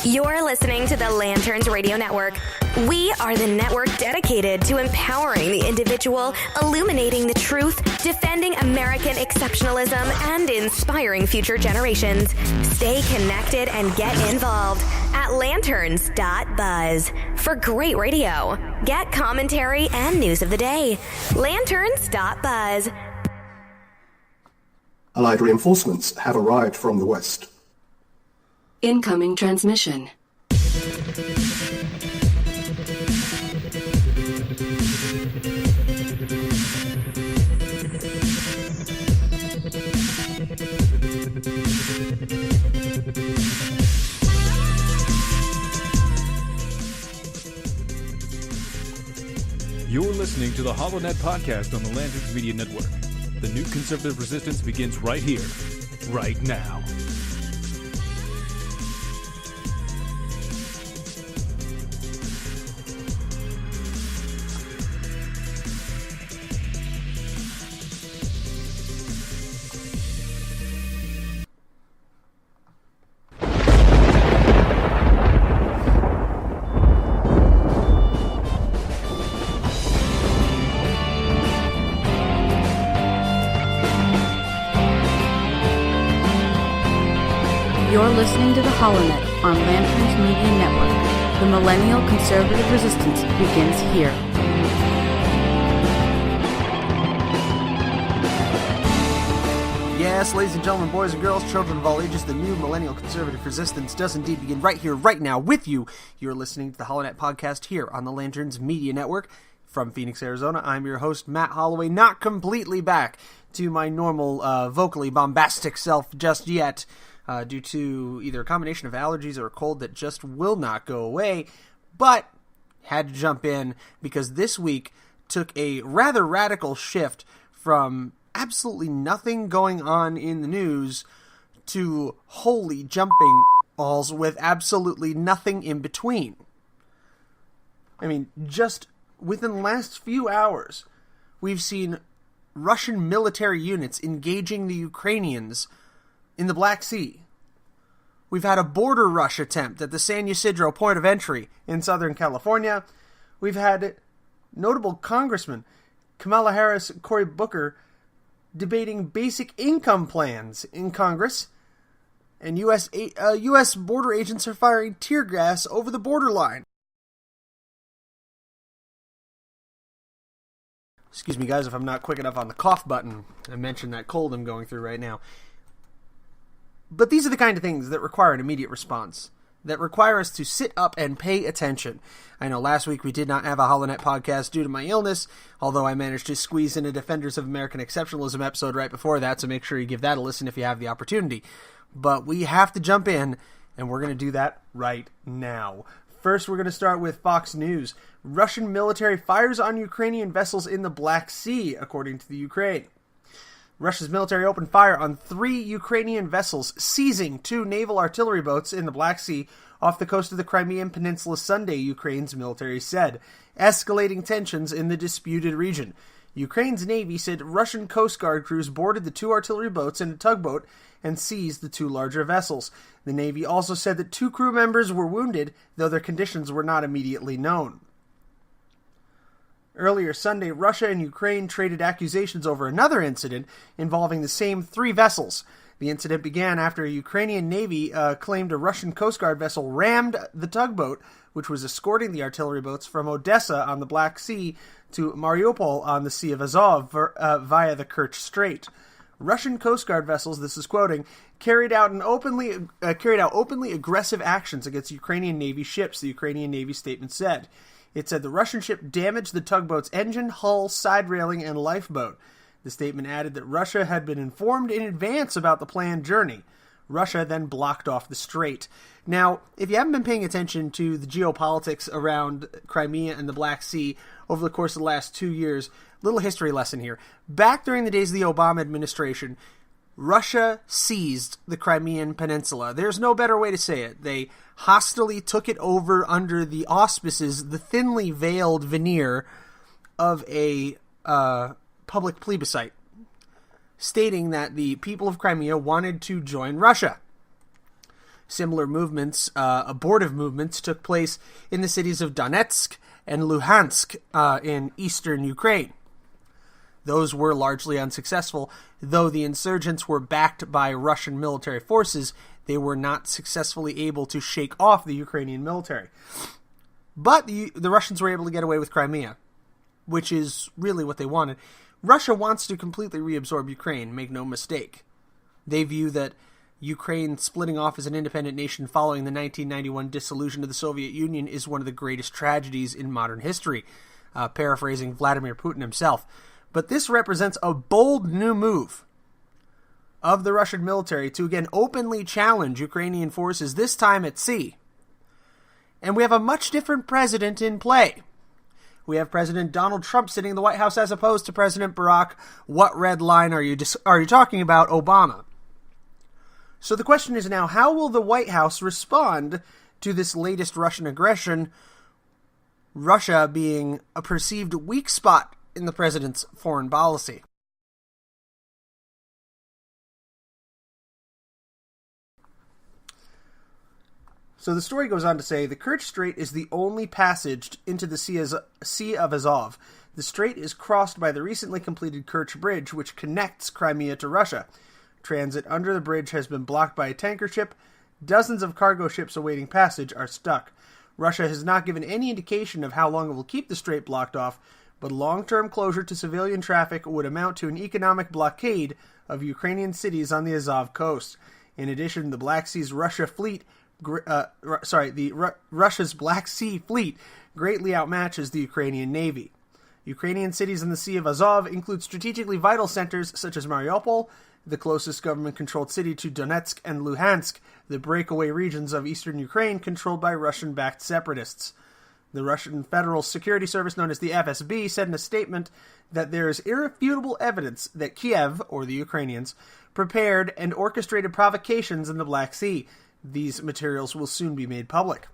You're listening to the Lanterns Radio Network. We are the network dedicated to empowering the individual, illuminating the truth, defending American exceptionalism, and inspiring future generations. Stay connected and get involved at lanterns.buzz for great radio. Get commentary and news of the day. Lanterns.buzz. Allied reinforcements have arrived from the west. Incoming transmission. You're listening to the HoloNet podcast on the Lanterns Media Network. The new conservative resistance begins right here, right now. You're listening to the HoloNet on Lanterns Media Network. The millennial conservative resistance begins here. Yes, ladies and gentlemen, boys and girls, children of all ages, the new millennial conservative resistance does indeed begin right here, right now, with you. You're listening to the HoloNet podcast here on the Lanterns Media Network. From Phoenix, Arizona, I'm your host, Matt Holloway, not completely back to my normal, vocally bombastic self just yet. Due to either a combination of allergies or a cold that just will not go away, but had to jump in because this week took a rather radical shift from absolutely nothing going on in the news to holy jumping balls with absolutely nothing in between. I mean, just within the last few hours, we've seen Russian military units engaging the Ukrainians in the Black Sea. We've had a border rush attempt at the San Ysidro point of entry in Southern California. We've had notable congressmen Kamala Harris, Cory Booker, debating basic income plans in Congress. And U.S. border agents are firing tear gas over the borderline. Excuse me, guys, if I'm not quick enough on the cough button. I mentioned that cold I'm going through right now. But these are the kind of things that require an immediate response, that require us to sit up and pay attention. I know last week we did not have a HoloNet podcast due to my illness, although I managed to squeeze in a Defenders of American Exceptionalism episode right before that, so make sure you give that a listen if you have the opportunity. But we have to jump in, and we're going to do that right now. First, we're going to start with Fox News. Russian military fires on Ukrainian vessels in the Black Sea, according to the Ukraine. Russia's military opened fire on 3 Ukrainian vessels, seizing 2 naval artillery boats in the Black Sea off the coast of the Crimean Peninsula Sunday, Ukraine's military said, escalating tensions in the disputed region. Ukraine's Navy said Russian Coast Guard crews boarded the 2 artillery boats and a tugboat and seized the 2 larger vessels. The Navy also said that 2 crew members were wounded, though their conditions were not immediately known. Earlier Sunday, Russia and Ukraine traded accusations over another incident involving the same 3 vessels. The incident began after a Ukrainian Navy claimed a Russian Coast Guard vessel rammed the tugboat, which was escorting the artillery boats from Odessa on the Black Sea to Mariupol on the Sea of Azov via the Kerch Strait. Russian Coast Guard vessels, this is quoting, carried out openly aggressive actions against Ukrainian Navy ships, the Ukrainian Navy statement said. It said the Russian ship damaged the tugboat's engine, hull, side railing, and lifeboat. The statement added that Russia had been informed in advance about the planned journey. Russia then blocked off the strait. Now, if you haven't been paying attention to the geopolitics around Crimea and the Black Sea over the course of the last 2 years, little history lesson here. Back during the days of the Obama administration, Russia seized the Crimean Peninsula. There's no better way to say it. They hostilely took it over under the auspices, the thinly veiled veneer of a public plebiscite, stating that the people of Crimea wanted to join Russia. Similar movements, abortive movements, took place in the cities of Donetsk and Luhansk in eastern Ukraine. Those were largely unsuccessful. Though the insurgents were backed by Russian military forces, they were not successfully able to shake off the Ukrainian military. But the Russians were able to get away with Crimea, which is really what they wanted. Russia wants to completely reabsorb Ukraine, make no mistake. They view that Ukraine splitting off as an independent nation following the 1991 dissolution of the Soviet Union is one of the greatest tragedies in modern history, paraphrasing Vladimir Putin himself. But this represents a bold new move of the Russian military to again openly challenge Ukrainian forces, this time at sea. And we have a much different president in play. We have President Donald Trump sitting in the White House as opposed to President Barack. What red line are you talking about, Obama? So the question is now, how will the White House respond to this latest Russian aggression, Russia being a perceived weak spot in the president's foreign policy? So the story goes on to say, the Kerch Strait is the only passage into the Sea of Azov. The strait is crossed by the recently completed Kerch Bridge, which connects Crimea to Russia. Transit under the bridge has been blocked by a tanker ship. Dozens of cargo ships awaiting passage are stuck. Russia has not given any indication of how long it will keep the strait blocked off, but long-term closure to civilian traffic would amount to an economic blockade of Ukrainian cities on the Azov coast. In addition, the Russia's Black Sea Fleet greatly outmatches the Ukrainian Navy. Ukrainian cities in the Sea of Azov include strategically vital centers such as Mariupol, the closest government-controlled city to Donetsk and Luhansk, the breakaway regions of eastern Ukraine controlled by Russian-backed separatists. The Russian Federal Security Service, known as the FSB, said in a statement that there is irrefutable evidence that Kiev, or the Ukrainians, prepared and orchestrated provocations in the Black Sea. These materials will soon be made public.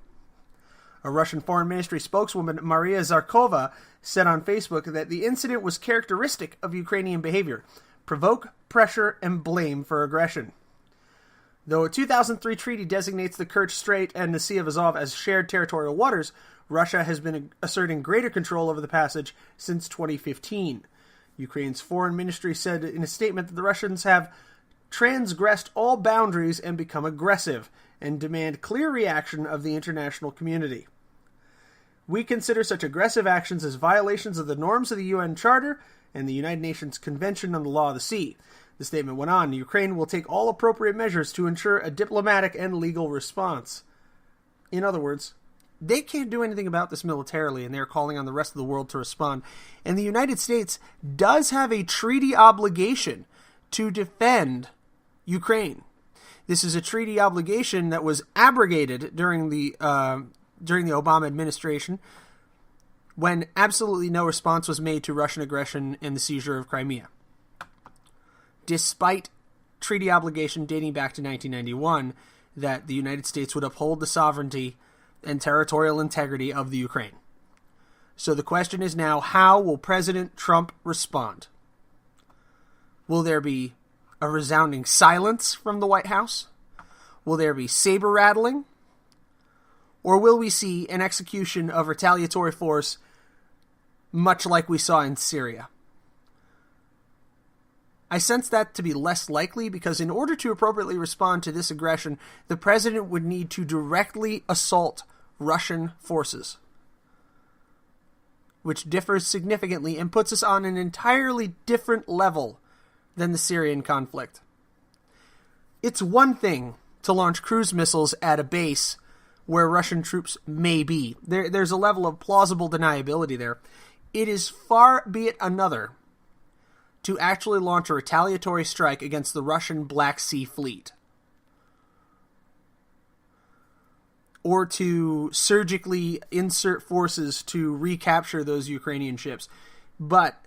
A Russian Foreign Ministry spokeswoman, Maria Zakharova, said on Facebook that the incident was characteristic of Ukrainian behavior: provoke, pressure, and blame for aggression. Though a 2003 treaty designates the Kerch Strait and the Sea of Azov as shared territorial waters, Russia has been asserting greater control over the passage since 2015. Ukraine's foreign ministry said in a statement that the Russians have transgressed all boundaries and become aggressive, and demand clear reaction of the international community. We consider such aggressive actions as violations of the norms of the UN Charter and the United Nations Convention on the Law of the Sea. The statement went on, Ukraine will take all appropriate measures to ensure a diplomatic and legal response. In other words, they can't do anything about this militarily, and they're calling on the rest of the world to respond. And the United States does have a treaty obligation to defend Ukraine. This is a treaty obligation that was abrogated during the Obama administration, when absolutely no response was made to Russian aggression and the seizure of Crimea, despite treaty obligation dating back to 1991 that the United States would uphold the sovereignty and territorial integrity of the Ukraine. So the question is now, how will President Trump respond? Will there be a resounding silence from the White House? Will there be saber rattling? Or will we see an execution of retaliatory force much like we saw in Syria? I sense that to be less likely because in order to appropriately respond to this aggression, the president would need to directly assault Russian forces, which differs significantly and puts us on an entirely different level than the Syrian conflict. It's one thing to launch cruise missiles at a base where Russian troops may be. There's a level of plausible deniability there. It is far be it another to actually launch a retaliatory strike against the Russian Black Sea Fleet, or to surgically insert forces to recapture those Ukrainian ships. But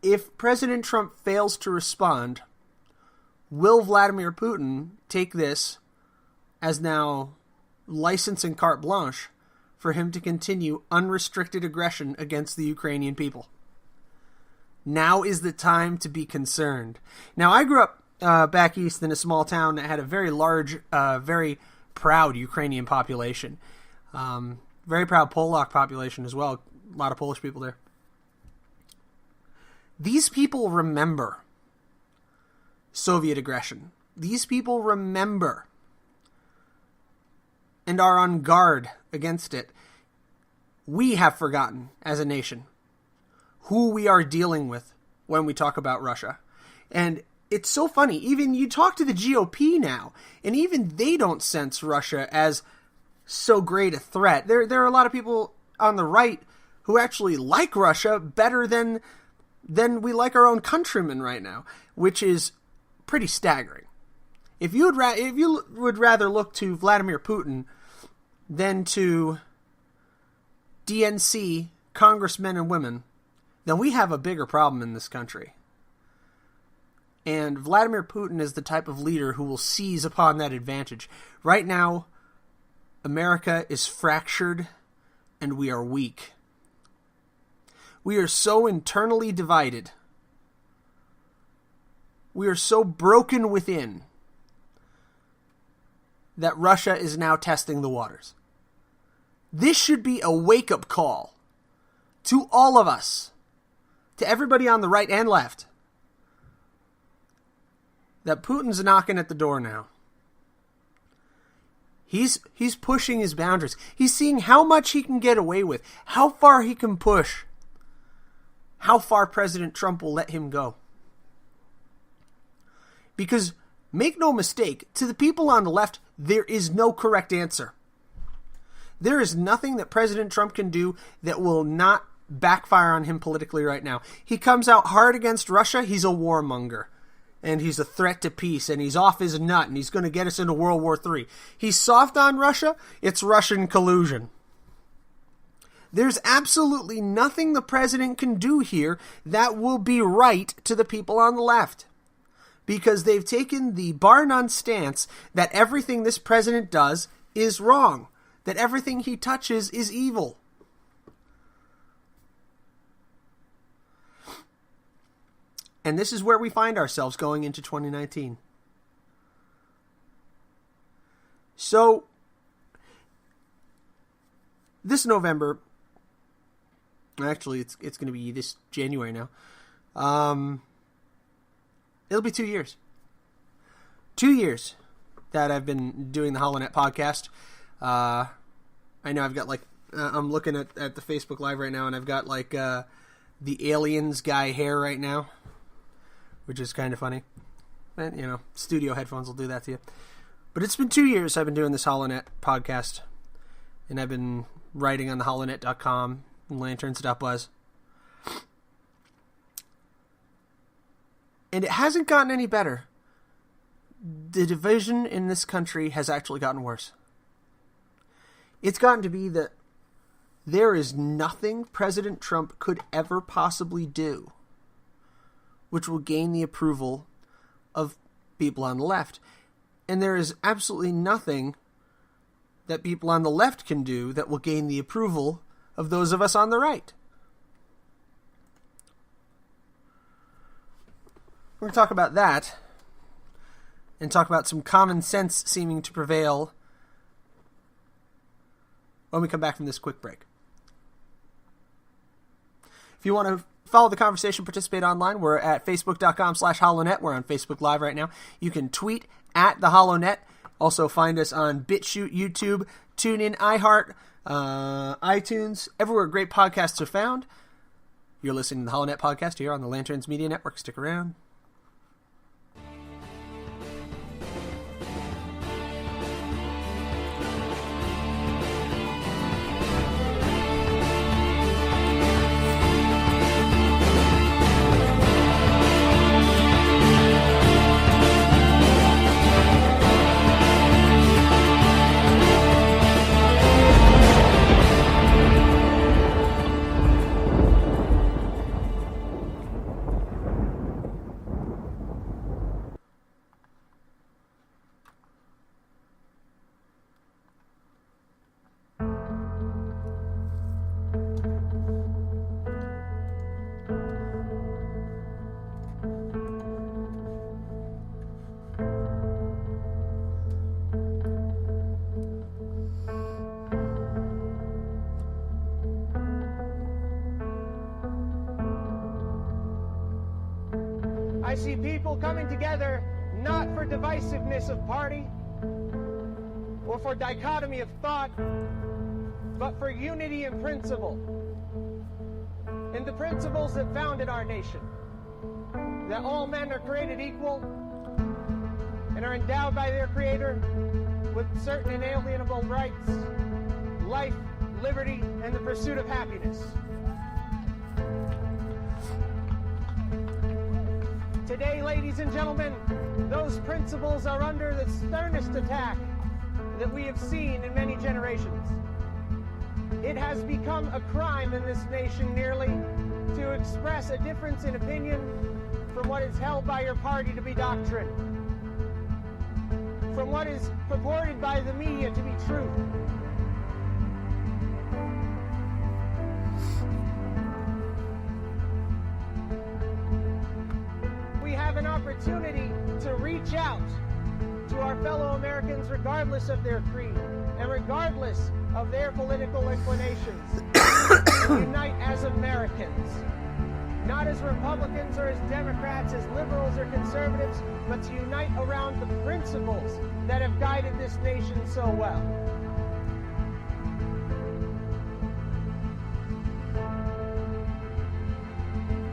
if President Trump fails to respond, will Vladimir Putin take this as now license and carte blanche for him to continue unrestricted aggression against the Ukrainian people? Now is the time to be concerned. Now, I grew up back east in a small town that had a very large, very proud Ukrainian population. Very proud Polak population as well. A lot of Polish people there. These people remember Soviet aggression. These people remember and are on guard against it. We have forgotten as a nation who we are dealing with when we talk about Russia. And it's so funny. Even you talk to the GOP now, and even they don't sense Russia as so great a threat. There are a lot of people on the right who actually like Russia better than we like our own countrymen right now, which is pretty staggering. If you would rather look to Vladimir Putin than to DNC congressmen and women, then we have a bigger problem in this country. And Vladimir Putin is the type of leader who will seize upon that advantage. Right now, America is fractured and we are weak. We are so internally divided. We are so broken within that Russia is now testing the waters. This should be a wake-up call to all of us, to everybody on the right and left, that Putin's knocking at the door now. He's pushing his boundaries. He's seeing how much he can get away with, how far he can push, how far President Trump will let him go. Because, make no mistake, to the people on the left, there is no correct answer. There is nothing that President Trump can do that will not backfire on him politically right now. He comes out hard against Russia, he's a warmonger. And he's a threat to peace, and he's off his nut, and he's going to get us into World War III. He's soft on Russia, it's Russian collusion. There's absolutely nothing the president can do here that will be right to the people on the left. Because they've taken the bar-none stance that everything this president does is wrong. That everything he touches is evil. And this is where we find ourselves going into 2019. So, this November, actually it's going to be this January now, it'll be 2 years. 2 years that I've been doing the HoloNet podcast. I know I've got I'm looking at the Facebook Live right now, and I've got the aliens guy hair right now, which is kind of funny. And, studio headphones will do that to you. But it's been 2 years I've been doing this HoloNet podcast, and I've been writing on the holonet.com and lanterns.buzz. And it hasn't gotten any better. The division in this country has actually gotten worse. It's gotten to be that there is nothing President Trump could ever possibly do which will gain the approval of people on the left. And there is absolutely nothing that people on the left can do that will gain the approval of those of us on the right. We're going to talk about that and talk about some common sense seeming to prevail when we come back from this quick break. If you want to follow the conversation, participate online, we're at facebook.com/HoloNet. We're on Facebook Live right now. You can tweet at the HoloNet. Also find us on BitChute, YouTube, TuneIn, iHeart, iTunes, everywhere great podcasts are found. You're listening to the HoloNet podcast here on the Lanterns Media Network. Stick around. see people coming together not for divisiveness of party or for dichotomy of thought, but for unity in principle. And the principles that founded our nation, that all men are created equal and are endowed by their Creator with certain inalienable rights, life, liberty, and the pursuit of happiness. Today, ladies and gentlemen, those principles are under the sternest attack that we have seen in many generations. It has become a crime in this nation nearly to express a difference in opinion from what is held by your party to be doctrine, from what is purported by the media to be truth. We have an opportunity to reach out to our fellow Americans regardless of their creed and regardless of their political inclinations, and unite as Americans, not as Republicans or as Democrats, as liberals or conservatives, but to unite around the principles that have guided this nation so well.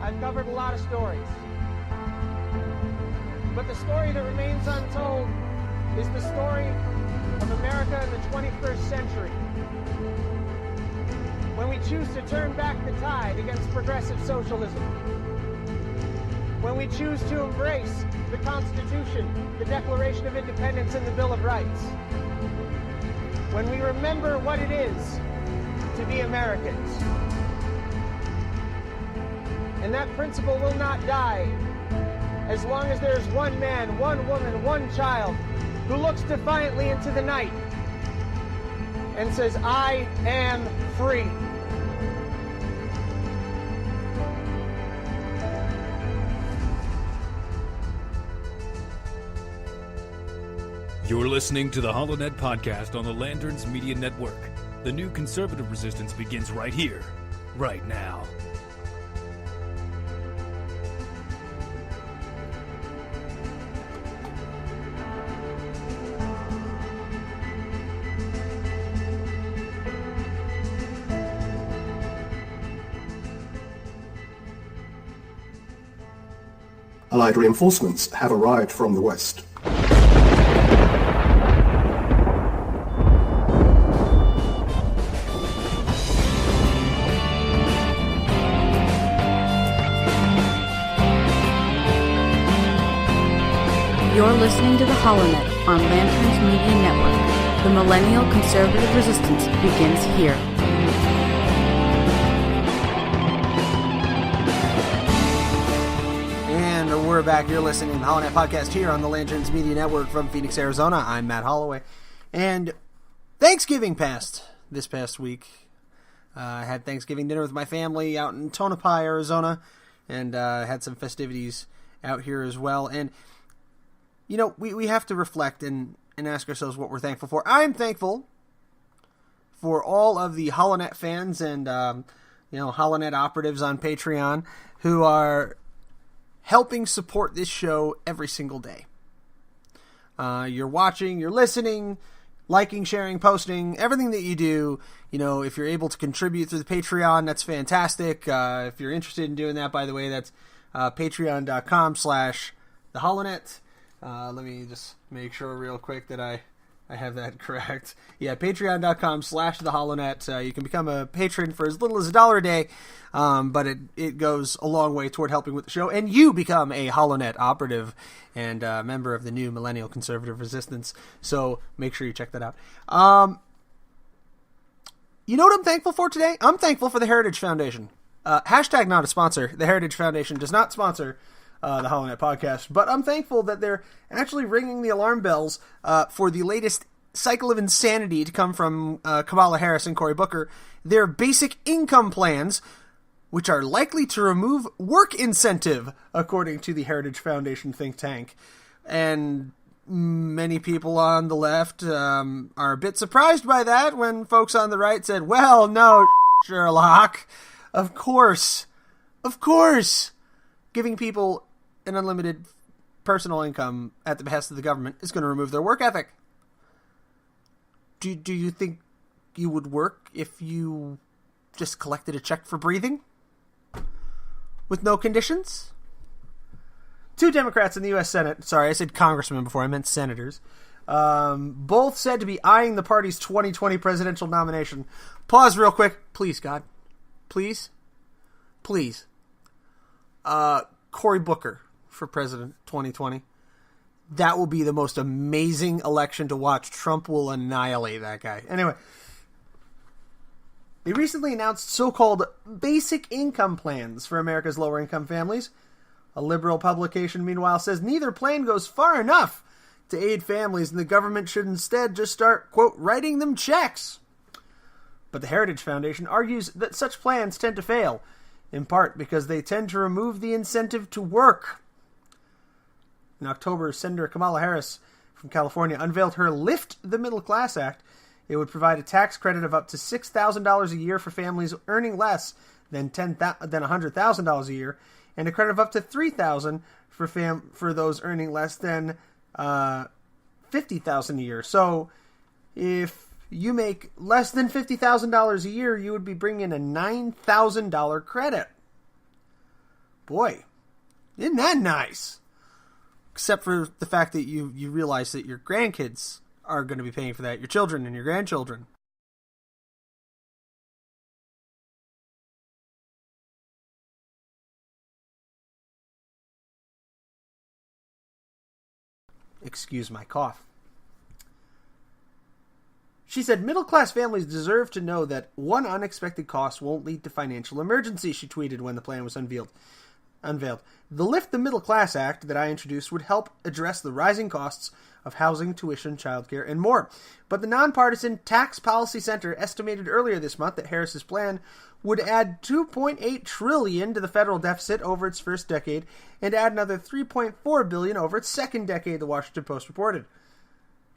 I've covered a lot of stories, but the story that remains untold is the story of America in the 21st century, when we choose to turn back the tide against progressive socialism, when we choose to embrace the Constitution, the Declaration of Independence, and the Bill of Rights, when we remember what it is to be Americans. And that principle will not die as long as there's one man, one woman, one child who looks defiantly into the night and says, I am free. You're listening to the HoloNet podcast on the Lanterns Media Network. The new conservative resistance begins right here, right now. Allied reinforcements have arrived from the west. You're listening to the HoloNet on Lanterns Media Network. The millennial conservative resistance begins here. And we're back. You're listening to the HoloNet podcast here on the Lanterns Media Network from Phoenix, Arizona. I'm Matt Holloway. And Thanksgiving passed this past week. I had Thanksgiving dinner with my family out in Tonopah, Arizona, and had some festivities out here as well. And you know, we have to reflect and ask ourselves what we're thankful for. I'm thankful for all of the HoloNet fans and, HoloNet operatives on Patreon who are helping support this show every single day. You're watching, you're listening, liking, sharing, posting, everything that you do. You know, if you're able to contribute through the Patreon, that's fantastic. If you're interested in doing that, by the way, that's patreon.com/theholonet. Let me just make sure real quick that I have that correct. Yeah, patreon.com/theholonet. You can become a patron for as little as $1 a day, but it goes a long way toward helping with the show. And you become a HoloNet operative and member of the new millennial conservative resistance. So make sure you check that out. You know what I'm thankful for today? I'm thankful for the Heritage Foundation. Hashtag not a sponsor. The Heritage Foundation does not sponsor the HoloNet podcast, but I'm thankful that they're actually ringing the alarm bells for the latest cycle of insanity to come from Kamala Harris and Cory Booker, their basic income plans, which are likely to remove work incentive, according to the Heritage Foundation think tank. And many people on the left are a bit surprised by that when folks on the right said, well, no, Sherlock, of course, giving people an unlimited personal income at the behest of the government is going to remove their work ethic. Do you think you would work if you just collected a check for breathing? With no conditions? 2 Democrats in the U.S. Senate, sorry, I said congressmen before, I meant senators, both said to be eyeing the party's 2020 presidential nomination. Pause real quick. Please, God. Please. Please. Cory Booker for president 2020. That will be the most amazing election to watch. Trump will annihilate that guy. Anyway. They recently announced so-called basic income plans for America's lower-income families. A liberal publication, meanwhile, says neither plan goes far enough to aid families, and the government should instead just start, quote, writing them checks. But the Heritage Foundation argues that such plans tend to fail, in part because they tend to remove the incentive to work. In October, Senator Kamala Harris from California unveiled her Lift the Middle Class Act. It would provide a tax credit of up to $6,000 a year for families earning less than $100,000 a year, and a credit of up to $3,000 for those earning less than $50,000 a year. So, if you make less than $50,000 a year, you would be bringing a $9,000 credit. Boy, isn't that nice? Except for the fact that you realize that your grandkids are going to be paying for that, your children and your grandchildren. Excuse my cough. She said, middle-class families deserve to know that one unexpected cost won't lead to financial emergency, she tweeted when the plan was unveiled. The Lift the Middle Class Act that I introduced would help address the rising costs of housing, tuition, childcare, and more. But the nonpartisan Tax Policy Center estimated earlier this month that Harris's plan would add $2.8 trillion to the federal deficit over its first decade and add another $3.4 billion over its second decade, the Washington Post reported.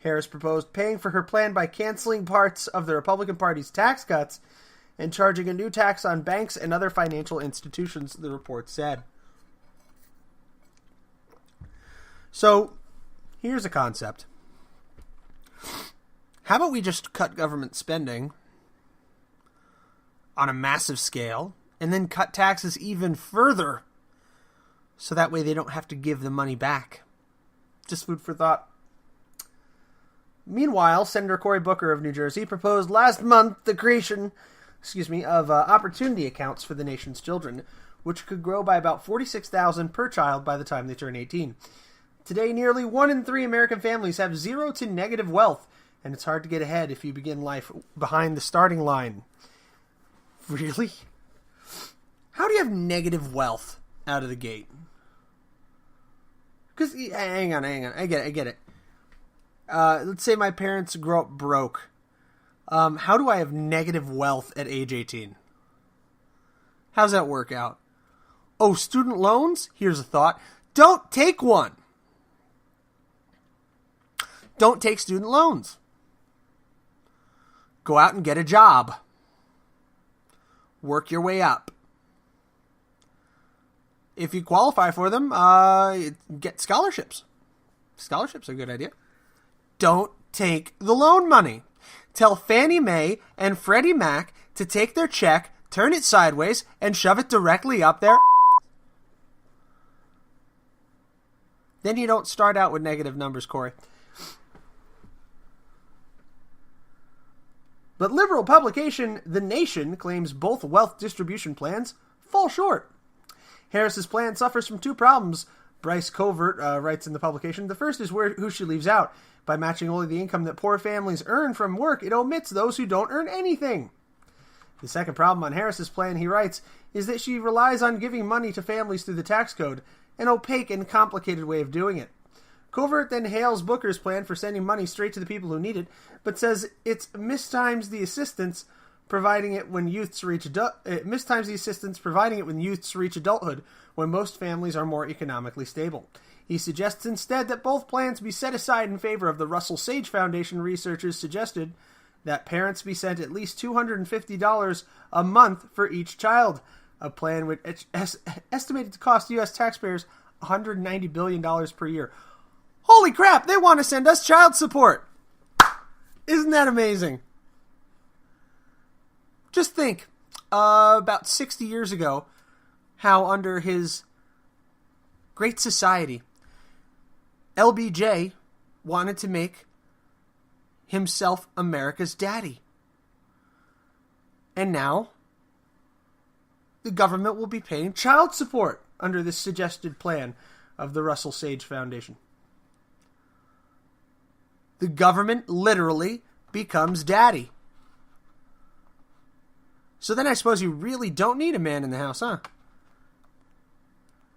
Harris proposed paying for her plan by canceling parts of the Republican Party's tax cuts and charging a new tax on banks and other financial institutions, the report said. So, here's a concept. How about we just cut government spending on a massive scale and then cut taxes even further so that way they don't have to give the money back? Just food for thought. Meanwhile, Senator Cory Booker of New Jersey proposed last month the creation of opportunity accounts for the nation's children, which could grow by about $46,000 per child by the time they turn 18. Today, nearly 1 in 3 American families have zero to negative wealth, and it's hard to get ahead if you begin life behind the starting line. Really? How do you have negative wealth out of the gate? Because, hang on, I get it. Let's say my parents grew up broke. How do I have negative wealth at age 18? How's that work out? Oh, student loans? Here's a thought. Don't take one. Don't take student loans. Go out and get a job. Work your way up. If you qualify for them, get scholarships. Scholarships are a good idea. Don't take the loan money. Tell Fannie Mae and Freddie Mac to take their check, turn it sideways, and shove it directly up their... Then you don't start out with negative numbers, Corey. But liberal publication The Nation claims both wealth distribution plans fall short. Harris's plan suffers from 2 problems, Bryce Covert writes in the publication. The first is who she leaves out. By matching only the income that poor families earn from work, it omits those who don't earn anything. The second problem on Harris's plan, he writes, is that she relies on giving money to families through the tax code, an opaque and complicated way of doing it. Covert then hails Booker's plan for sending money straight to the people who need it, but says it's mistimes the assistance providing it when youths reach adulthood, when most families are more economically stable. He suggests instead that both plans be set aside in favor of the Russell Sage Foundation researchers suggested that parents be sent at least $250 a month for each child, a plan which estimated to cost U.S. taxpayers $190 billion per year. Holy crap, they want to send us child support. Isn't that amazing? Just think, about 60 years ago, how under his Great Society, LBJ wanted to make himself America's daddy. And now, the government will be paying child support under this suggested plan of the Russell Sage Foundation. The government literally becomes daddy. So then I suppose you really don't need a man in the house, huh?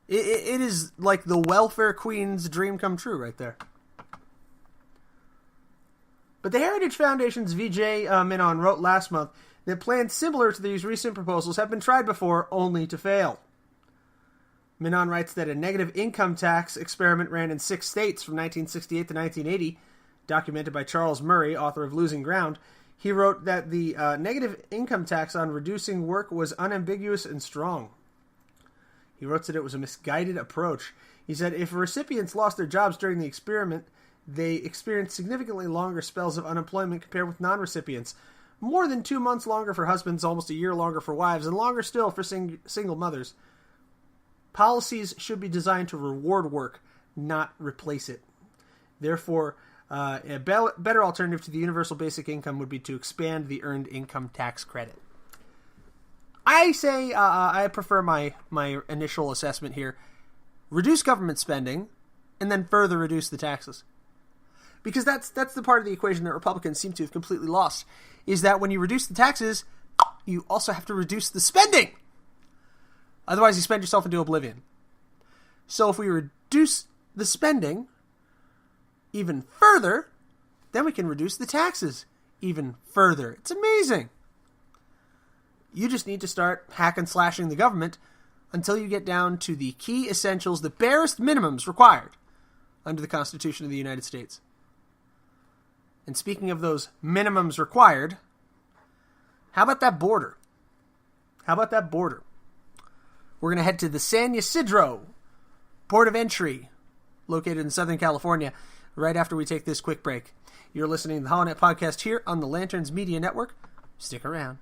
It is like the welfare queen's dream come true right there. But the Heritage Foundation's Vijay Menon wrote last month that plans similar to these recent proposals have been tried before, only to fail. Menon writes that a negative income tax experiment ran in 6 states from 1968 to 1980, documented by Charles Murray, author of Losing Ground. He wrote that the negative income tax on reducing work was unambiguous and strong. He wrote that it was a misguided approach. He said if recipients lost their jobs during the experiment, they experienced significantly longer spells of unemployment compared with non-recipients. More than 2 months longer for husbands, almost a year longer for wives, and longer still for single mothers. Policies should be designed to reward work, not replace it. Therefore, a better alternative to the universal basic income would be to expand the earned income tax credit. I say I prefer my initial assessment here. Reduce government spending, and then further reduce the taxes. Because that's the part of the equation that Republicans seem to have completely lost, is that when you reduce the taxes, you also have to reduce the spending. Otherwise, you spend yourself into oblivion. So if we reduce the spending even further, then we can reduce the taxes even further. It's amazing. You just need to start hack and slashing the government until you get down to the key essentials, the barest minimums required under the Constitution of the United States. And speaking of those minimums required, how about that border? How about that border? We're going to head to the San Ysidro port of entry, located in Southern California, right after we take this quick break. You're listening to the HoloNet Podcast here on the Lanterns Media Network. Stick around.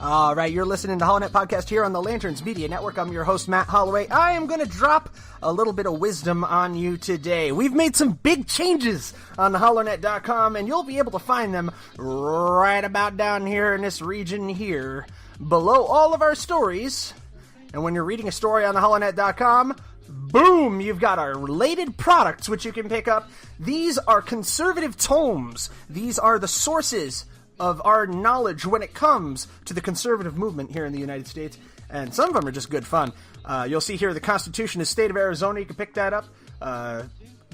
All right, you're listening to HoloNet Podcast here on the Lanterns Media Network. I'm your host, Matt Holloway. I am going to drop a little bit of wisdom on you today. We've made some big changes on the holonet.com, and you'll be able to find them right about down here in this region here, below all of our stories. And when you're reading a story on the holonet.com, boom, you've got our related products, which you can pick up. These are conservative tomes. These are the sources of our knowledge when it comes to the conservative movement here in the United States, and some of them are just good fun. You'll see here the Constitution of the State of Arizona. You can pick that up.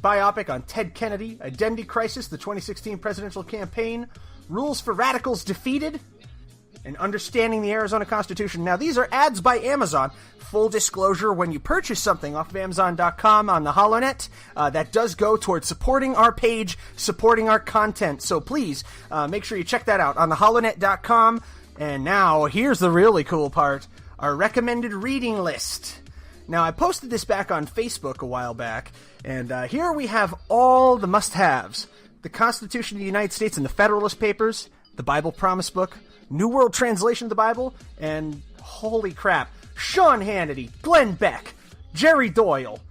Biopic on Ted Kennedy, Identity Crisis, the 2016 presidential campaign, Rules for Radicals Defeated, and Understanding the Arizona Constitution. Now, these are ads by Amazon. Full disclosure, when you purchase something off of Amazon.com on the HoloNet, that does go towards supporting our page, supporting our content. So please, make sure you check that out on the holonet.com. And now, here's the really cool part, our recommended reading list. Now, I posted this back on Facebook a while back, and here we have all the must-haves. The Constitution of the United States and the Federalist Papers, the Bible Promise Book, New World Translation of the Bible, and holy crap, Sean Hannity, Glenn Beck, Jerry Doyle,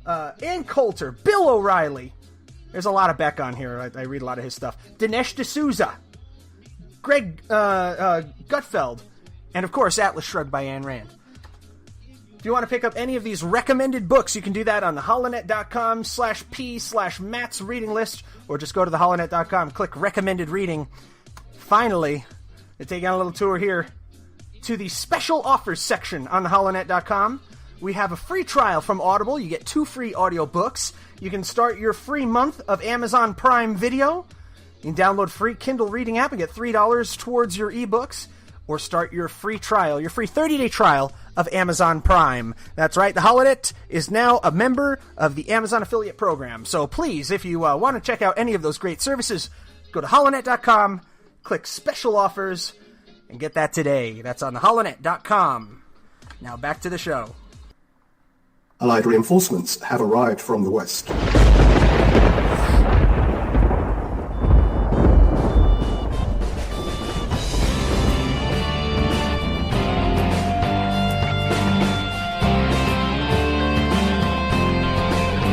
Ann Coulter, Bill O'Reilly, There's a lot of Beck on here. I read a lot of his stuff. Dinesh D'Souza, Greg Gutfeld, and of course Atlas Shrugged by Ayn Rand. If you want to pick up any of these recommended books, you can do that on the holonet.com/p/Matt's reading list, or just go to the holonet.com, click recommended reading. Finally, to take on a little tour here to the special offers section on the holonet.com. We have a free trial from Audible. You get 2 free audiobooks. You can start your free month of Amazon Prime Video. You can download free Kindle reading app and get $3 towards your ebooks, or start your free trial, your free 30-day trial of Amazon Prime. That's right, the Holonet is now a member of the Amazon affiliate program. So please, if you want to check out any of those great services, go to holonet.com, click special offers, and get that today. That's on the holonet.com. Now back to the show. Allied reinforcements have arrived from the west.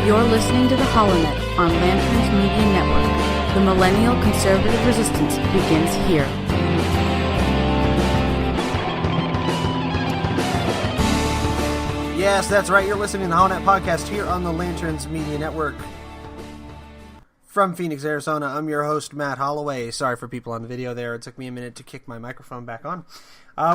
You're listening to the Holonet on Lanterns Media Network. The millennial conservative resistance begins here. Yes, that's right. You're listening to the Holonet podcast here on the Lanterns Media Network. From Phoenix, Arizona, I'm your host, Matt Holloway. Sorry for people on the video there. It took me a minute to kick my microphone back on.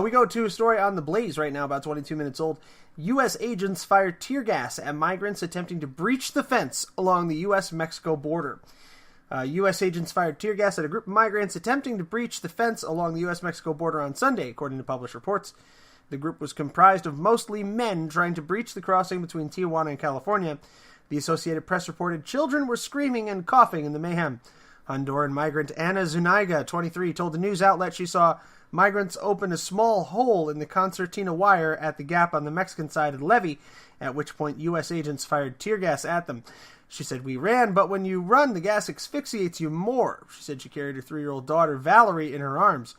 We go to a story on The Blaze right now, about 22 minutes old. U.S. agents fired tear gas at migrants attempting to breach the fence along the U.S.-Mexico border. U.S. agents fired tear gas at a group of migrants attempting to breach the fence along the U.S.-Mexico border on Sunday, according to published reports. The group was comprised of mostly men trying to breach the crossing between Tijuana and California. The Associated Press reported children were screaming and coughing in the mayhem. Honduran migrant Ana Zuniga, 23, told the news outlet she saw migrants open a small hole in the concertina wire at the gap on the Mexican side of the levee, at which point U.S. agents fired tear gas at them. She said, "We ran, but when you run, the gas asphyxiates you more." She said she carried her 3-year-old daughter, Valerie, in her arms.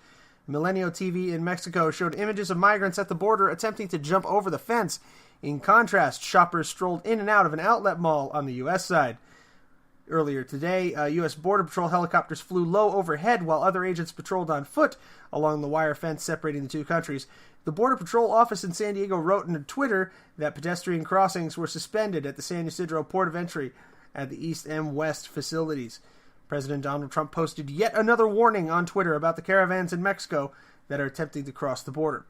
Milenio TV in Mexico showed images of migrants at the border attempting to jump over the fence. In contrast, shoppers strolled in and out of an outlet mall on the U.S. side. Earlier today, U.S. Border Patrol helicopters flew low overhead while other agents patrolled on foot along the wire fence separating the two countries. The Border Patrol office in San Diego wrote in Twitter that pedestrian crossings were suspended at the San Ysidro port of entry at the East and West facilities. President Donald Trump posted yet another warning on Twitter about the caravans in Mexico that are attempting to cross the border.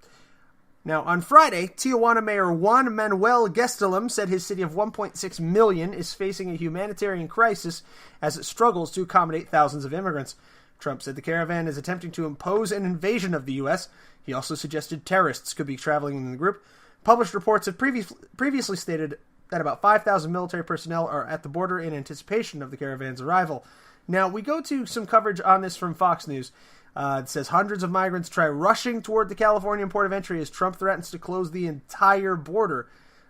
Now, on Friday, Tijuana Mayor Juan Manuel Gestelum said his city of 1.6 million is facing a humanitarian crisis as it struggles to accommodate thousands of immigrants. Trump said the caravan is attempting to impose an invasion of the U.S. He also suggested terrorists could be traveling in the group. Published reports have previously stated that about 5,000 military personnel are at the border in anticipation of the caravan's arrival. Now, we go to some coverage on this from Fox News. It says hundreds of migrants try rushing toward the Californian port of entry as Trump threatens to close the entire border.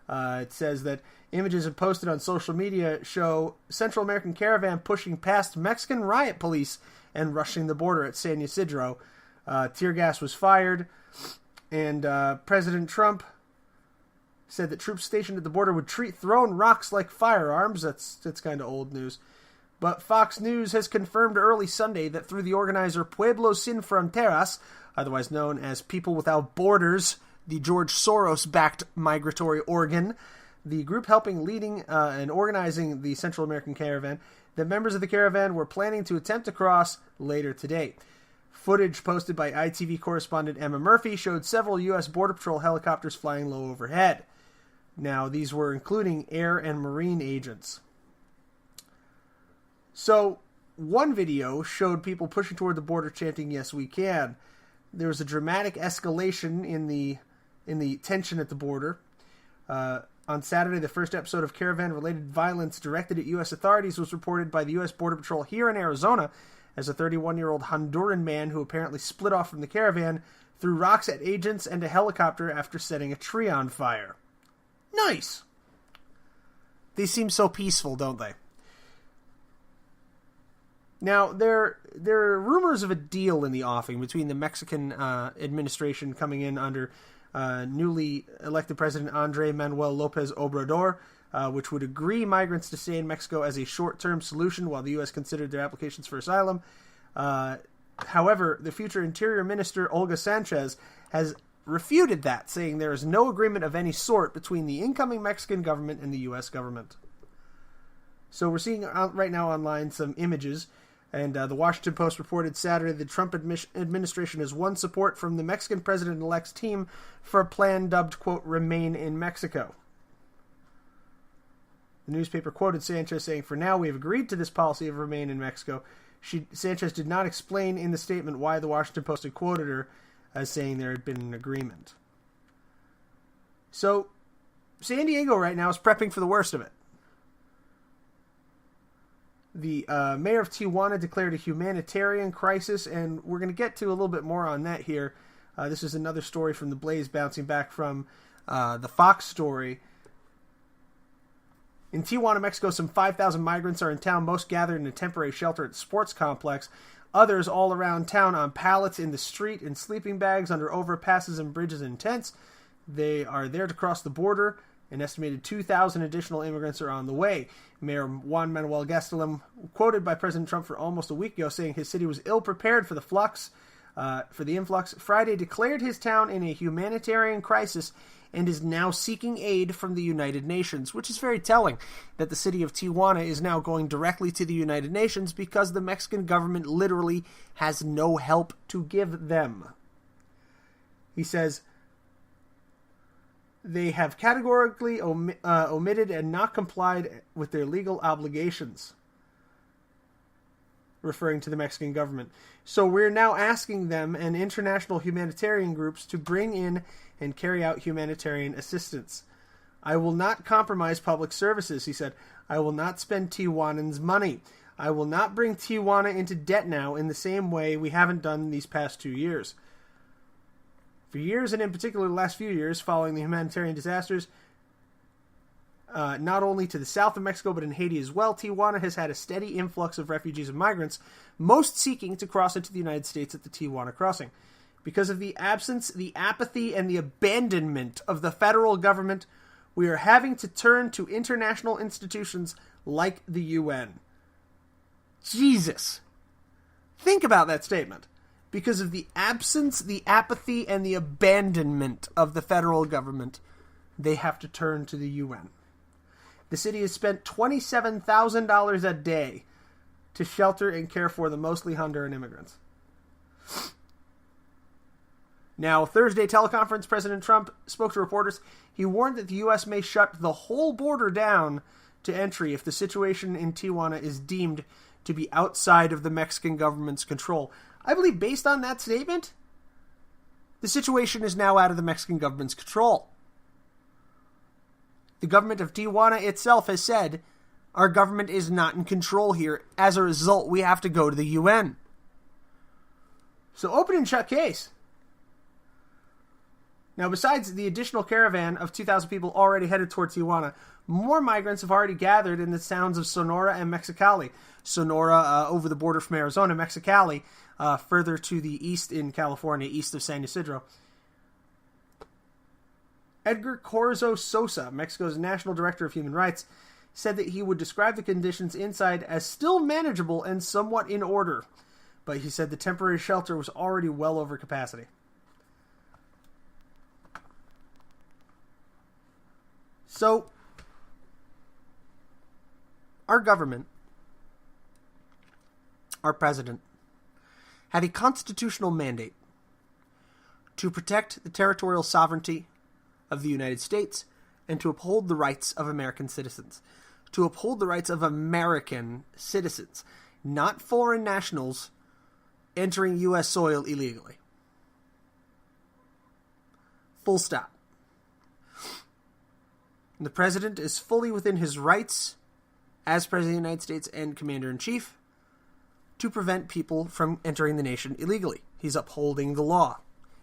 It says that images have posted on social media show Central American caravan pushing past Mexican riot police and rushing the border at San Ysidro. Tear gas was fired, and President Trump said that troops stationed at the border would treat thrown rocks like firearms. That's kind of old news. But Fox News has confirmed early Sunday that through the organizer Pueblos Sin Fronteras, otherwise known as People Without Borders, the George Soros-backed migratory organ, the group leading and organizing the Central American caravan, that members of the caravan were planning to attempt to cross later today. Footage posted by ITV correspondent Emma Murphy showed several U.S. Border Patrol helicopters flying low overhead. Now, these were including air and marine agents. So, one video showed people pushing toward the border chanting, "Yes, we can." There was a dramatic escalation in the tension at the border. On Saturday, the first episode of caravan-related violence directed at U.S. authorities was reported by the U.S. Border Patrol here in Arizona as a 31-year-old Honduran man who apparently split off from the caravan threw rocks at agents and a helicopter after setting a tree on fire. Nice! They seem so peaceful, don't they? Now, there are rumors of a deal in the offing between the Mexican administration coming in under newly elected President Andrés Manuel López Obrador, which would agree migrants to stay in Mexico as a short-term solution while the U.S. considered their applications for asylum. However, the future Interior Minister, Olga Sanchez, has refuted that, saying there is no agreement of any sort between the incoming Mexican government and the U.S. government. So we're seeing right now online some images, and the Washington Post reported Saturday the Trump administration has won support from the Mexican president-elect's team for a plan dubbed, quote, Remain in Mexico. The newspaper quoted Sanchez saying, "For now, we have agreed to this policy of Remain in Mexico." Sanchez did not explain in the statement why the Washington Post had quoted her as saying there had been an agreement. So, San Diego right now is prepping for the worst of it. The mayor of Tijuana declared a humanitarian crisis, and we're going to get to a little bit more on that here. This is another story from the Blaze, bouncing back from the Fox story. In Tijuana, Mexico, some 5,000 migrants are in town, most gathered in a temporary shelter at the sports complex. Others all around town on pallets in the street, in sleeping bags, under overpasses and bridges and tents. They are there to cross the border. An estimated 2,000 additional immigrants are on the way. Mayor Juan Manuel Gastelum, quoted by President Trump for almost a week ago, saying his city was ill-prepared for the influx, Friday declared his town in a humanitarian crisis and is now seeking aid from the United Nations, which is very telling that the city of Tijuana is now going directly to the United Nations because the Mexican government literally has no help to give them. He says, they have categorically omitted and not complied with their legal obligations, referring to the Mexican government. So we're now asking them and international humanitarian groups to bring in and carry out humanitarian assistance. I will not compromise public services, he said. I will not spend Tijuanans' money. I will not bring Tijuana into debt now in the same way we haven't done these past 2 years. For years, and in particular the last few years, following the humanitarian disasters, not only to the south of Mexico, but in Haiti as well, Tijuana has had a steady influx of refugees and migrants, most seeking to cross into the United States at the Tijuana crossing. Because of the absence, the apathy, and the abandonment of the federal government, we are having to turn to international institutions like the UN. Jesus. Think about that statement. Because of the absence, the apathy, and the abandonment of the federal government, they have to turn to the UN. The city has spent $27,000 a day to shelter and care for the mostly Honduran immigrants. Now, Thursday teleconference, President Trump spoke to reporters. He warned that the U.S. may shut the whole border down to entry if the situation in Tijuana is deemed to be outside of the Mexican government's control. I believe based on that statement, the situation is now out of the Mexican government's control. The government of Tijuana itself has said, our government is not in control here. As a result, we have to go to the UN. So open and shut case. Now, besides the additional caravan of 2,000 people already headed toward Tijuana, more migrants have already gathered in the towns of Sonora and Mexicali. Sonora over the border from Arizona, Mexicali further to the east in California, east of San Ysidro. Edgar Corzo Sosa, Mexico's National Director of Human Rights, said that he would describe the conditions inside as still manageable and somewhat in order. But he said the temporary shelter was already well over capacity. So, our government, our president, have a constitutional mandate to protect the territorial sovereignty of the United States and to uphold the rights of American citizens. To uphold the rights of American citizens, not foreign nationals entering U.S. soil illegally. Full stop. The president is fully within his rights as President of the United States and Commander-in-Chief to prevent people from entering the nation illegally. He's upholding the law.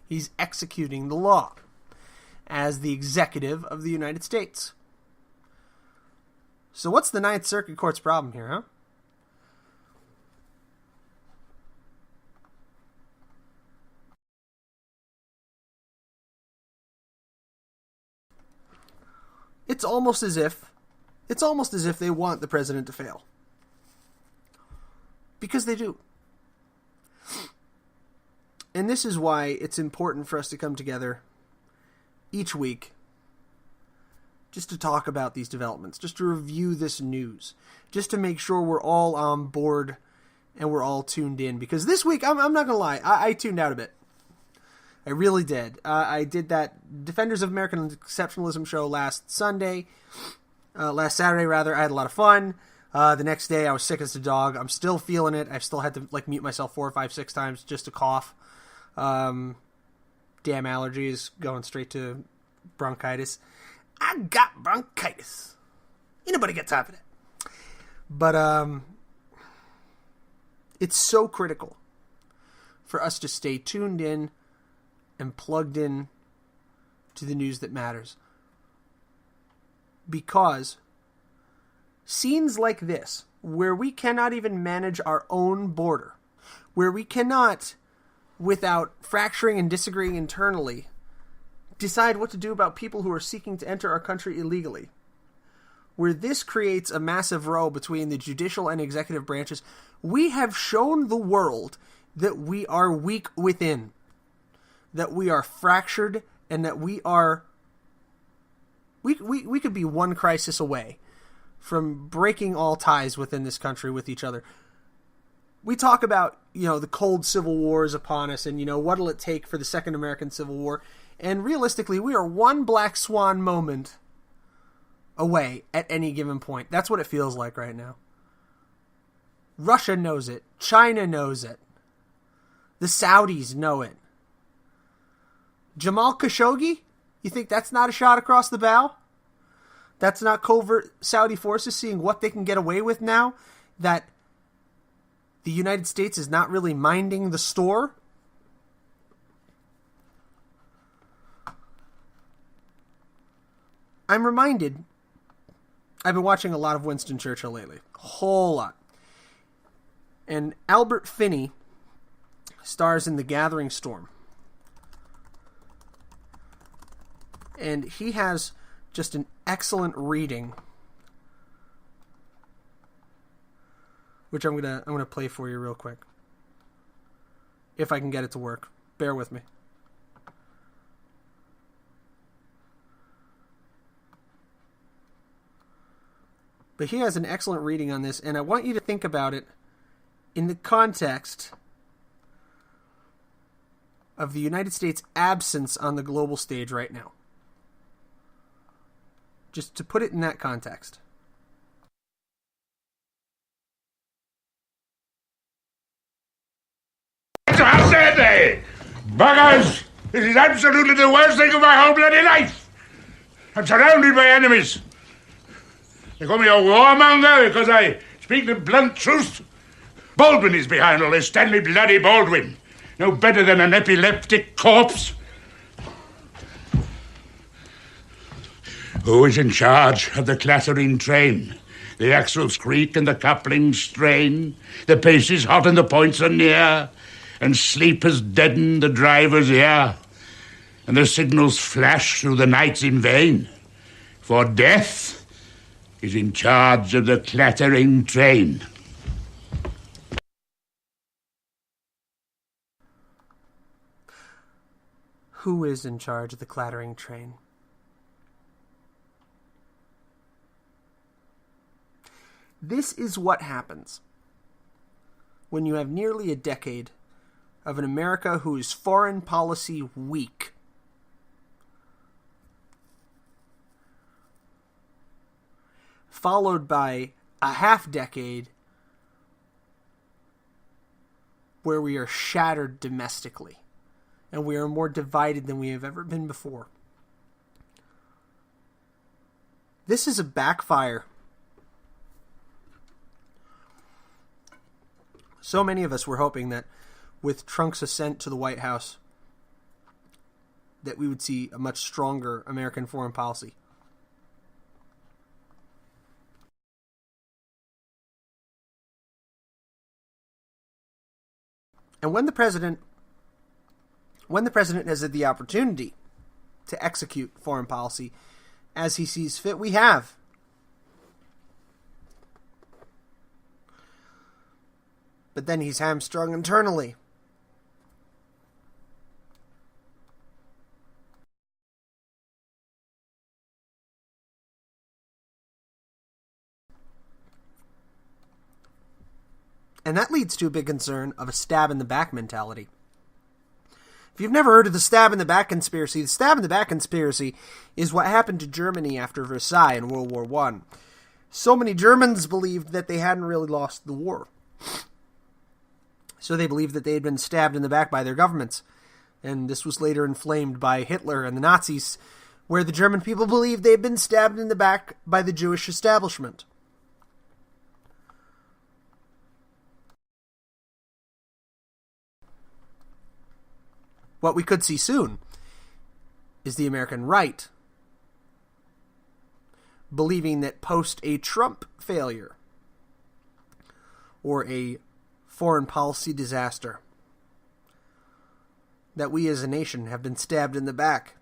He's executing the law as the executive of the United States. So what's the Ninth Circuit Court's problem here, huh? It's almost as if It's almost as if they want the president to fail. Because they do. And this is why it's important for us to come together each week just to talk about these developments, just to review this news, just to make sure we're all on board and we're all tuned in. Because this week, I'm not going to lie, I tuned out a bit. I really did. I did that Defenders of American Exceptionalism show last Saturday, rather. I had a lot of fun. The next day, I was sick as a dog. I'm still feeling it. I've still had to mute myself 4, 5, 6 times just to cough. Damn allergies going straight to bronchitis. I got bronchitis. Anybody got time for that? But it's so critical for us to stay tuned in and plugged in to the news that matters. Because scenes like this, where we cannot even manage our own border, where we cannot, without fracturing and disagreeing internally, decide what to do about people who are seeking to enter our country illegally, where this creates a massive row between the judicial and executive branches, we have shown the world that we are weak within, that we are fractured, and that we could be one crisis away from breaking all ties within this country with each other. We talk about, the cold civil war is upon us, and, what'll it take for the Second American Civil War? And realistically, we are one black swan moment away at any given point. That's what it feels like right now. Russia knows it. China knows it. The Saudis know it. Jamal Khashoggi? You think that's not a shot across the bow? That's not covert Saudi forces seeing what they can get away with now that the United States is not really minding the store? I'm reminded, I've been watching a lot of Winston Churchill lately. A whole lot. And Albert Finney stars in The Gathering Storm. And he has just an excellent reading, which I'm gonna play for you real quick. If I can get it to work. Bear with me. But he has an excellent reading on this, and I want you to think about it in the context of the United States' absence on the global stage right now. Just to put it in that context. I said they! Buggers! This is absolutely the worst thing of my whole bloody life! I'm surrounded by enemies. They call me a warmonger because I speak the blunt truth. Baldwin is behind all this, Stanley bloody Baldwin. No better than an epileptic corpse. Who is in charge of the clattering train? The axles creak and the couplings strain. The pace is hot and the points are near. And sleep has deadened the driver's ear. And the signals flash through the nights in vain. For death is in charge of the clattering train. Who is in charge of the clattering train? This is what happens when you have nearly a decade of an America who is foreign policy weak. Followed by a half decade where we are shattered domestically and we are more divided than we have ever been before. This is a backfire. So many of us were hoping that with Trump's ascent to the White House, that we would see a much stronger American foreign policy. And when the president has had the opportunity to execute foreign policy as he sees fit, we have. but then he's hamstrung internally. And that leads to a big concern of a stab-in-the-back mentality. If you've never heard of the stab-in-the-back conspiracy, the stab-in-the-back conspiracy is what happened to Germany after Versailles in World War I. So many Germans believed that they hadn't really lost the war. So they believed that they had been stabbed in the back by their governments. And this was later inflamed by Hitler and the Nazis, where the German people believed they had been stabbed in the back by the Jewish establishment. What we could see soon is the American right believing that post a Trump failure or a foreign policy disaster, that we as a nation have been stabbed in the back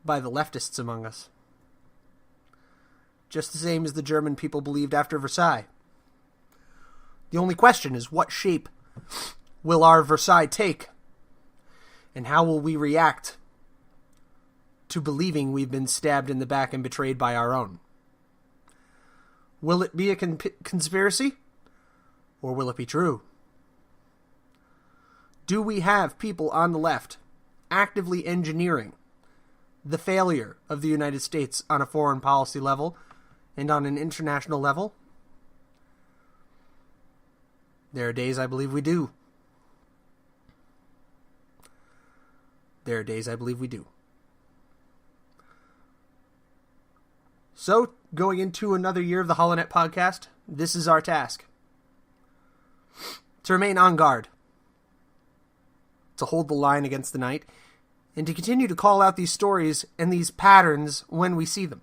by the leftists among us. Just the same as the German people believed after Versailles. The only question is, what shape will our Versailles take? And how will we react to believing we've been stabbed in the back and betrayed by our own? Will it be a conspiracy? Or will it be true? Do we have people on the left actively engineering the failure of the United States on a foreign policy level and on an international level? There are days I believe we do. There are days I believe we do. So, going into another year of the HoloNet podcast, this is our task. To remain on guard. To hold the line against the night. And to continue to call out these stories and these patterns when we see them.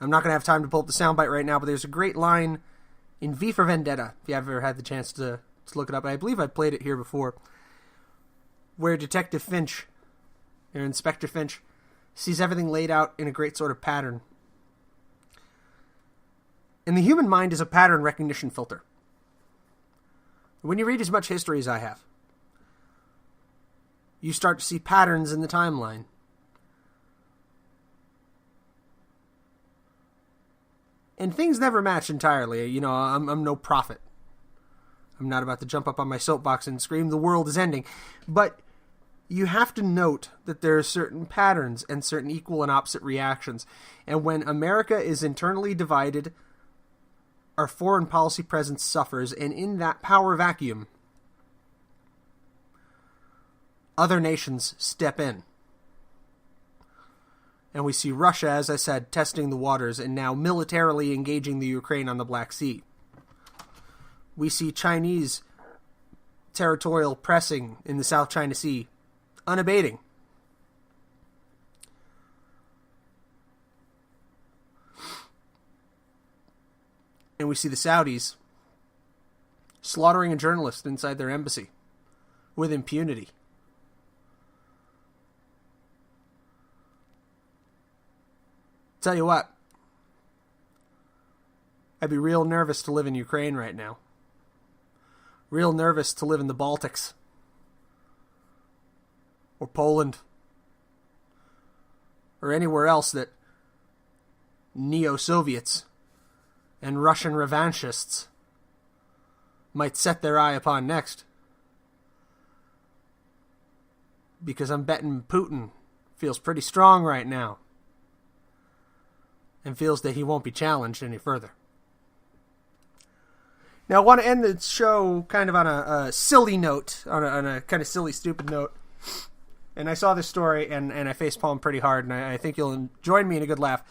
I'm not going to have time to pull up the soundbite right now, but there's a great line in V for Vendetta, if you have ever had the chance to look it up. I believe I played it here before, where Detective Finch, or Inspector Finch, sees everything laid out in a great sort of pattern. And the human mind is a pattern recognition filter. When you read as much history as I have, you start to see patterns in the timeline. And things never match entirely. You know, I'm no prophet. I'm not about to jump up on my soapbox and scream the world is ending. But you have to note that there are certain patterns and certain equal and opposite reactions. And when America is internally divided, our foreign policy presence suffers. And in that power vacuum, other nations step in. And we see Russia, as I said, testing the waters and now militarily engaging the Ukraine on the Black Sea. We see Chinese territorial pressing in the South China Sea, unabating. And we see the Saudis slaughtering a journalist inside their embassy with impunity. Tell you what, I'd be real nervous to live in Ukraine right now. Real nervous to live in the Baltics. Or Poland. Or anywhere else that neo-Soviets and Russian revanchists might set their eye upon next. Because I'm betting Putin feels pretty strong right now. And feels that he won't be challenged any further. Now, I want to end the show kind of on a silly note, on a kind of silly, stupid note. And I saw this story, and I facepalmed pretty hard, and I think you'll join me in a good laugh.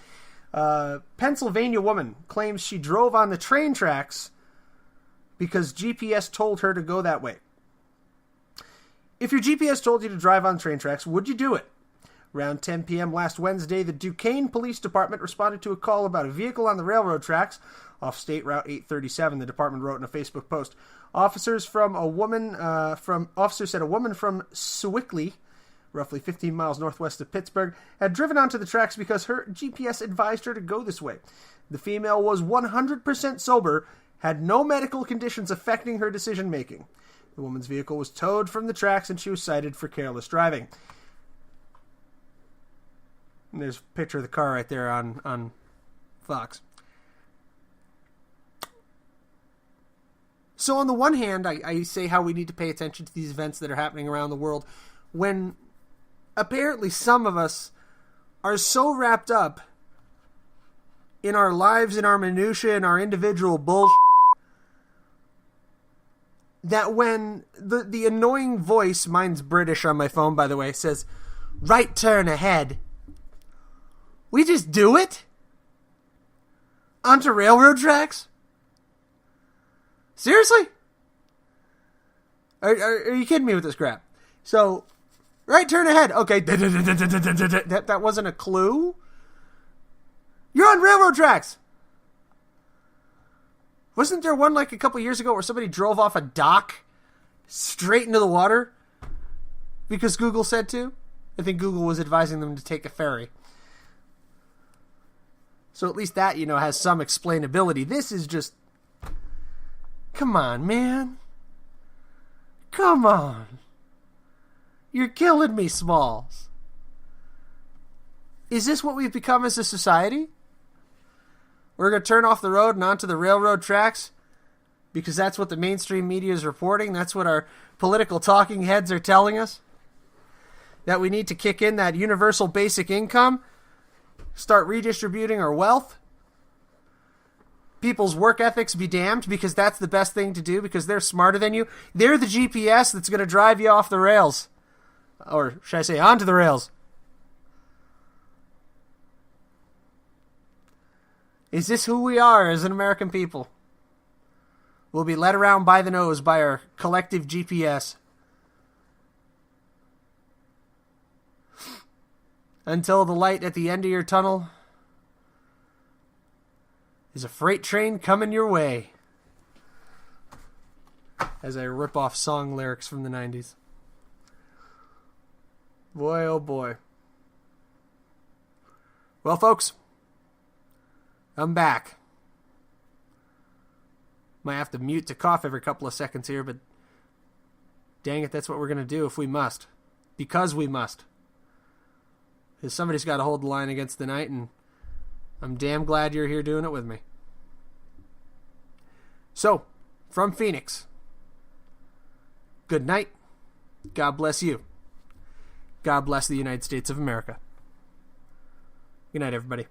Pennsylvania woman claims she drove on the train tracks because GPS told her to go that way. If your GPS told you to drive on train tracks, would you do it? Around 10 p.m. last Wednesday, the Duquesne Police Department responded to a call about a vehicle on the railroad tracks off State Route 837, the department wrote in a Facebook post. Officers said a woman from Sewickley roughly 15 miles northwest of Pittsburgh, had driven onto the tracks because her GPS advised her to go this way. The female was 100% sober, had no medical conditions affecting her decision-making. The woman's vehicle was towed from the tracks, and she was cited for careless driving. And there's a picture of the car right there on Fox. So on the one hand, I say how we need to pay attention to these events that are happening around the world, when apparently some of us are so wrapped up in our lives, in our minutiae, in our individual bullshit, that when the annoying voice, mine's British on my phone, by the way, says, right turn ahead, we just do it? Onto railroad tracks? Seriously? Are you kidding me with this crap? So, right turn ahead. Okay. That wasn't a clue? You're on railroad tracks. Wasn't there one like a couple years ago where somebody drove off a dock straight into the water because Google said to? I think Google was advising them to take a ferry. So at least that, has some explainability. This is just... Come on, man. Come on. You're killing me, Smalls. Is this what we've become as a society? We're going to turn off the road and onto the railroad tracks because that's what the mainstream media is reporting. That's what our political talking heads are telling us. That we need to kick in that universal basic income, start redistributing our wealth. People's work ethics be damned because that's the best thing to do because they're smarter than you. They're the GPS that's going to drive you off the rails. Or should I say onto the rails? Is this who we are as an American people? We'll be led around by the nose by our collective GPS. Until the light at the end of your tunnel is a freight train coming your way. As I rip off song lyrics from the 90s. Boy, oh boy. Well, folks, I'm back. Might have to mute to cough every couple of seconds here, but dang it, that's what we're going to do if we must. Because we must. Because somebody's got to hold the line against the night, and I'm damn glad you're here doing it with me. So, from Phoenix, good night. God bless you. God bless the United States of America. Good night, everybody.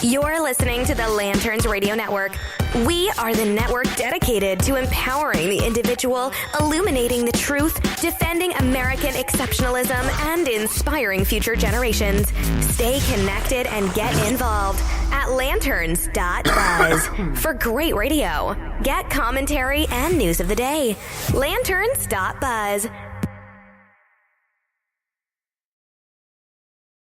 You're listening to the Lanterns Radio Network. We are the network dedicated to empowering the individual, illuminating the truth, defending American exceptionalism, and inspiring future generations. Stay connected and get involved at lanterns.buzz for great radio. Get commentary and news of the day. Lanterns.buzz.